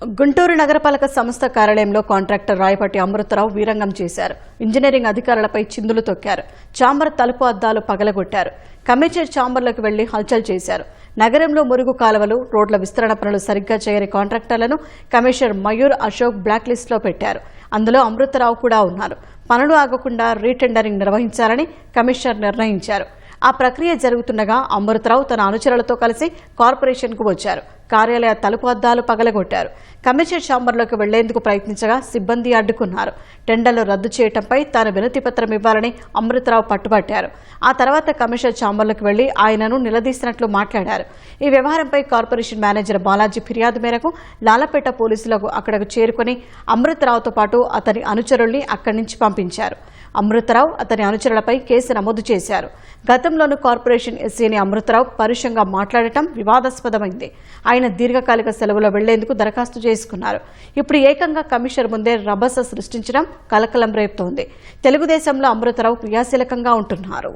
గుంటూరు నగరపాలక సంస్థ కార్యాలయంలో కాంట్రాక్టర్ రాయపాటి అమృతరావు వీరంగం చేశారు. ఇంజనీరింగ్ అధికారులపై చిందులు తొక్కారు. ఛాంబర్ తలుపు అద్దాలు పగలగొట్టారు. కమిషనర్ ఛాంబర్లోకి వెళ్లి హల్చల్ చేశారు. నగరంలో మురుగు కాలువలు, రోడ్ల విస్తరణ పనులు సరిగ్గా చేయని కాంట్రాక్టర్లను commissioner Mayur Ashok blacklist లో పెట్టారు. అందులో అమృతరావు కూడా ఉన్నారు. పనులు ఆగకుండా రీటెండరింగ్ నిర్వహించాలని కమిషనర్ నిర్ణయించారు. ఆ ప్రక్రియ జరుగుతుండగా అమృతరావు తన అనుచరులతో కలిసి కార్పొరేషన్కు వచ్చారు. కార్యాలయ తలుపు అద్దాలు పగలగొట్టారు. కమిషనర్ ఛాంబర్లోకి వెళ్లేందుకు ప్రయత్నించగా సిబ్బంది అడ్డుకున్నారు. టెండర్లు రద్దు చేయడంపై తాను వినతి పత్రం ఇవ్వాలని అమృతరావు పట్టుబట్టారు. ఆ తర్వాత కమిషనర్ ఛాంబర్లోకి వెళ్లి ఆయనను నిలదీసినట్లు మాట్లాడారు. ఈ వ్యవహారంపై కార్పొరేషన్ మేనేజర్ బాలాజీ ఫిర్యాదు మేరకు లాలపేట పోలీసులకు అక్కడకు చేరుకుని అమృతరావుతో పాటు అతని అనుచరుల్ని అక్కడి నుంచి పంపించారు. అమృతరావు అతని అనుచరులపై కేసు నమోదు చేశారు. గతంలోనూ కార్పొరేషన్ ఎస్సీని అమృతరావు పరుషంగా మాట్లాడటం వివాదాస్పదమైంది. ఆయన దీర్ఘకాలిక సెలవులో వెళ్లేందుకు దరఖాస్తు చేసుకున్నారు. ఇప్పుడు ఏకంగా కమిషనర్ ముందే రభస సృష్టించడం కలకలం రేపుతోంది. తెలుగుదేశంలో అమృతరావు క్రియాశీలకంగా ఉంటున్నారు.